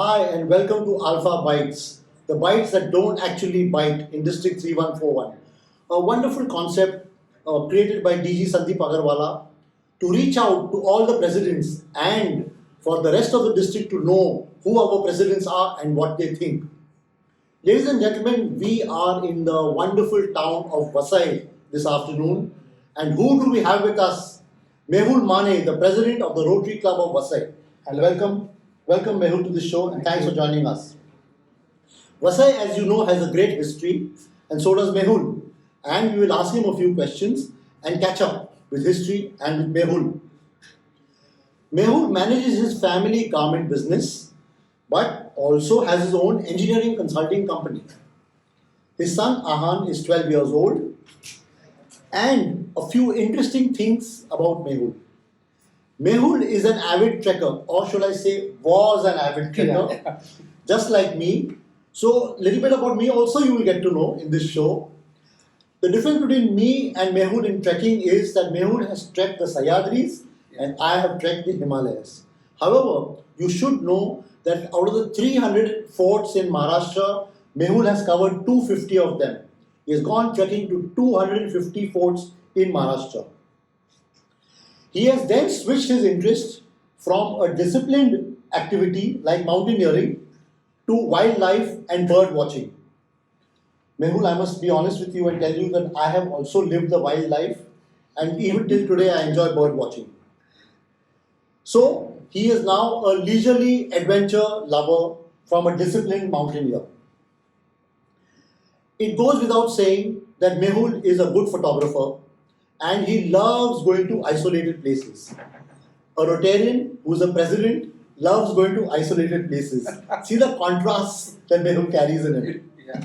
Hi and welcome to Alpha Bytes, the bytes that don't actually bite in District 3141. A wonderful concept created by DG Sandeep Agarwala to reach out to all the presidents and for the rest of the district to know who our presidents are and what they think. Ladies and gentlemen, we are in the wonderful town of Vasai this afternoon. And who do we have with us? Mehul Mane, the president of the Rotary Club of Vasai. Hello. Welcome Mehul to the show and thanks for joining us. Vasai, as you know, has a great history and so does Mehul. And we will ask him a few questions and catch up with history and with Mehul. Mehul manages his family garment business but also has his own engineering consulting company. His son Ahan is 12 years old. And a few interesting things about Mehul. Mehul is an avid trekker, or should I say, was an avid trekker, just like me. So, a little bit about me also you will get to know in this show. The difference between me and Mehul in trekking is that Mehul has trekked the Sahyadris and I have trekked the Himalayas. However, you should know that out of the 300 forts in Maharashtra, Mehul has covered 250 of them. He has gone trekking to 250 forts in Maharashtra. He has then switched his interest from a disciplined activity like mountaineering to wildlife and bird watching. Mehul, I must be honest with you and tell you that I have also lived the wildlife and even till today I enjoy bird watching. So, he is now a leisurely adventure lover from a disciplined mountaineer. It goes without saying that Mehul is a good photographer and he loves going to isolated places. A Rotarian who's a president loves going to isolated places. See the contrast that Mehul carries in it. Yeah.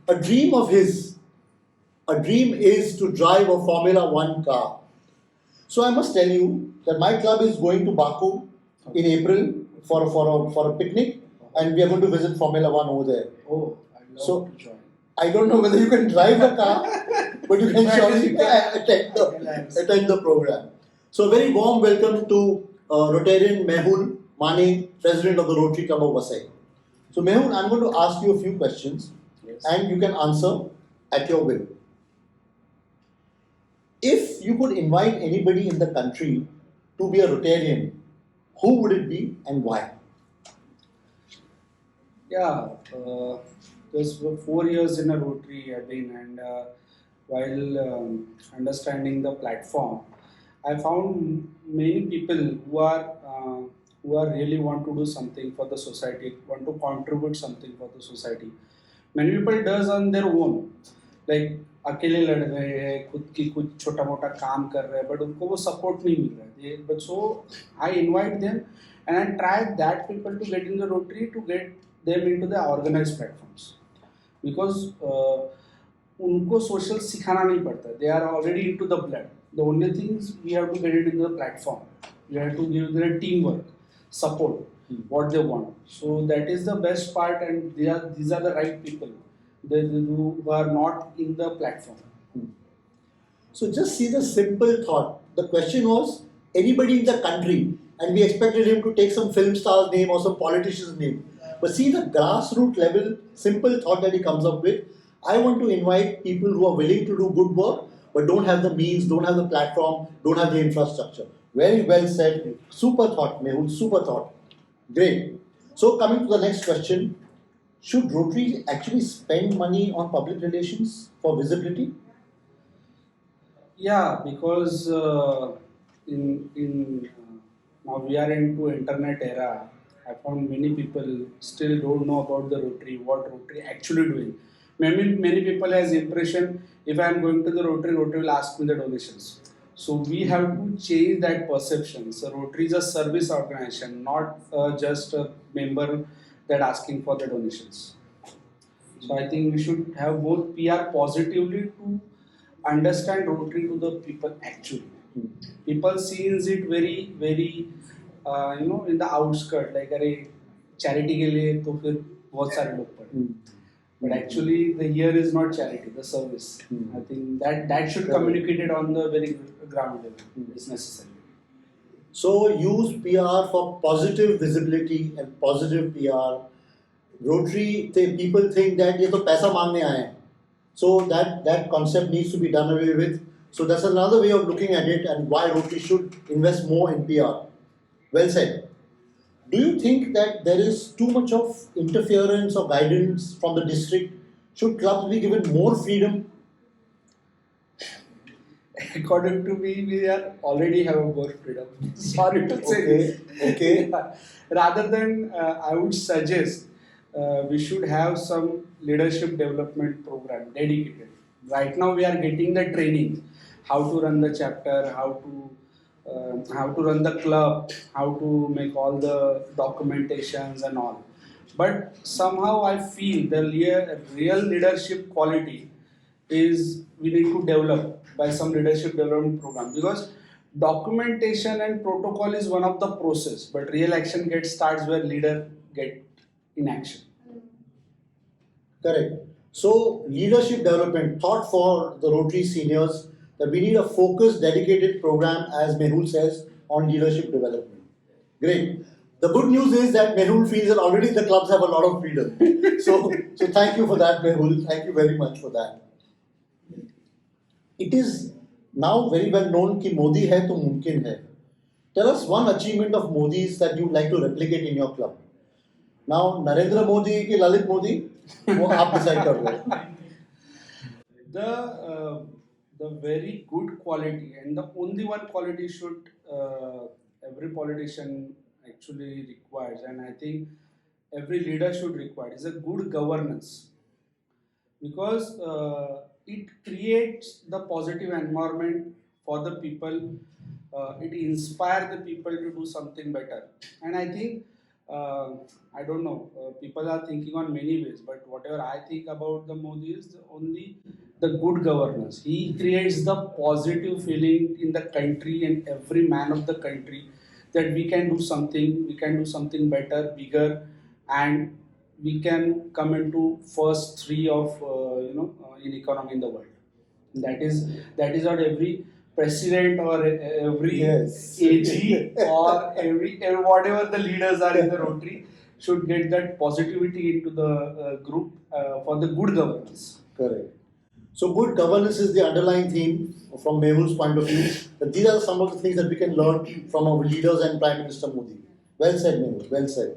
A dream is to drive a Formula One car. So I must tell you that my club is going to Baku in April for a picnic and we are going to visit Formula One over there. Oh, I'd love to join. I don't know whether you can drive the car, but you can surely attend the program. So, a very warm welcome to Rotarian Mehul Mane, President of the Rotary Club of Vasai. So, Mehul, I'm going to ask you a few questions and you can answer at your will. If you could invite anybody in the country to be a Rotarian, who would it be and why? Yeah, there's 4 years in a Rotary I've been, and while understanding the platform, I found many people who are really want to do something for the society, want to contribute something for the society. Many people does on their own, like अकेले लड़ रहे हैं, खुद की कुछ छोटा मोटा काम कर रहे हैं, but उनको वो support नहीं मिल रहा है. But so I invite them and I try that people to get in the Rotary to get them into the organized platforms because उनको social सिखाना नहीं पड़ता. They are already into the blood. The only things we have to get it into the platform. We have to give their teamwork, support, what they want. So that is the best part, and these are the right people. They who are not in the platform. So just see the simple thought. The question was anybody in the country and we expected him to take some film star's name or some politician's name. But see the grassroots level simple thought that he comes up with. I want to invite people who are willing to do good work but don't have the means, don't have the platform, don't have the infrastructure. Very well said. Super thought, Mehul. Super thought. Great. So coming to the next question. Should Rotary actually spend money on public relations for visibility? Yeah, because in now we are into internet era. I found many people still don't know about the Rotary, what Rotary actually doing. Many people has impression if I am going to the Rotary, Rotary will ask me the donations. So we have to change that perception. So Rotary is a service organization, not just a member that asking for the donations. So I think we should have both PR positively to understand Rotary to the people actually. People sees it very in the outskirts like अरे charity के लिए तो फिर बहुत सारे लोग पढ़े. But actually the here is not charity, the service. I think that should communicate it on the very ground level. It's necessary. So use PR for positive visibility and positive PR. Rotary, people think that ये तो पैसा मांगने आए हैं. So that concept needs to be done away with. So that's another way of looking at it and why Rotary should invest more in PR. Well said. Do you think that there is too much of interference or guidance from the district? Should clubs be given more freedom? According to me, we are already have a more freedom. Sorry to say Okay, this. okay. Yeah. Rather than, I would suggest we should have some leadership development program dedicated. Right now, we are getting the training, how to run the chapter, how to run the club, how to make all the documentations and all. But somehow I feel the real leadership quality is we need to develop by some leadership development program, because documentation and protocol is one of the process, but real action gets starts where leader get in action. Correct. So leadership development, thought for the Rotary seniors that we need a focused, dedicated program, as Mehul says, on leadership development. Great. The good news is that Mehul feels that already the clubs have a lot of freedom. So thank you for that, Mehul. Thank you very much for that. It is now very well known कि Modi है तो मुमकिन है. Tell us one achievement of Modi's that you'd like to replicate in your club. Now, Narendra Modi ki Lalit Modi, वो आप decide कर लो. The very good quality, and the only one quality should every politician actually requires, and I think every leader should require, is a good governance, because it creates the positive environment for the people. It inspires the people to do something better, and I think I don't know. People are thinking on many ways, but whatever I think about the Modi is only the good governance. He creates the positive feeling in the country and every man of the country that we can do something. We can do something better, bigger, and we can come into first three of in economy in the world. That is what every president or every Yes. AG or every whatever the leaders are in the Rotary should get that positivity into the group for the good governance. Correct. So good governance is the underlying theme from Mehul's point of view. That these are some of the things that we can learn from our leaders and Prime Minister Modi. Well said, Mehul. Well said.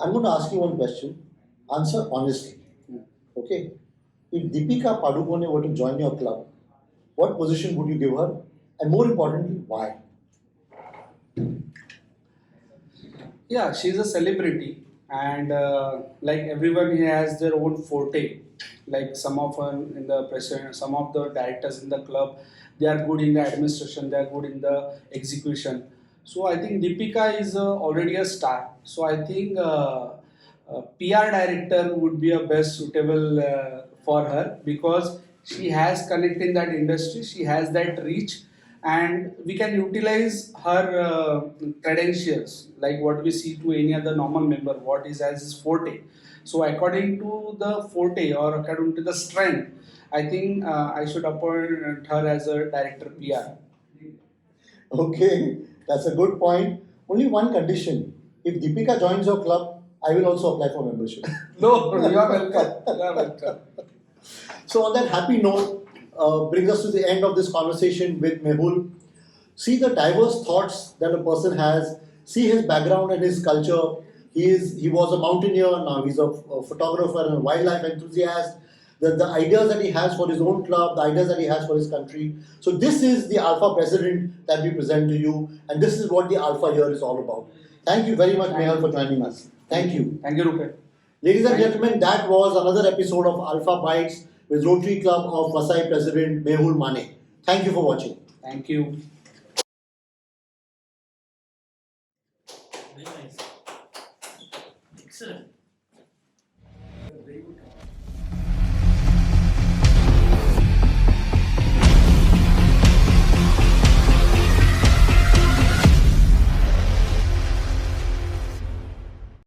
I'm going to ask you one question. Answer honestly. Okay. If Deepika Padukone were to join your club, what position would you give her? And more importantly, why? Yeah, she's a celebrity, and like everyone, he has their own forte. Like some of in the president, some of the directors in the club, they are good in the administration, they are good in the execution. So I think Deepika is already a star. So I think PR director would be a best suitable for her, because she has connect in that industry, she has that reach, and we can utilize her credentials like what we see to any other normal member, what is as his forte. So according to the forte or according to the strength, I think I should appoint her as a director PR. Okay, that's a good point. Only one condition. If Deepika joins your club, I will also apply for membership. No, you are welcome. You are welcome. So on that happy note, brings us to the end of this conversation with Mehul. See the diverse thoughts that a person has. See his background and his culture. He was a mountaineer. Now he's a photographer and a wildlife enthusiast. The ideas that he has for his own club, the ideas that he has for his country. So this is the Alpha President that we present to you, and this is what the Alpha here is all about. Thank you very much, Mehul, for joining us. Thank you. Thank you, Rupen. Ladies and gentlemen, that was another episode of Alpha Bytes with Rotary Club of Vasai President Mehul Mane. Thank you for watching. Thank you. Very nice. Excellent.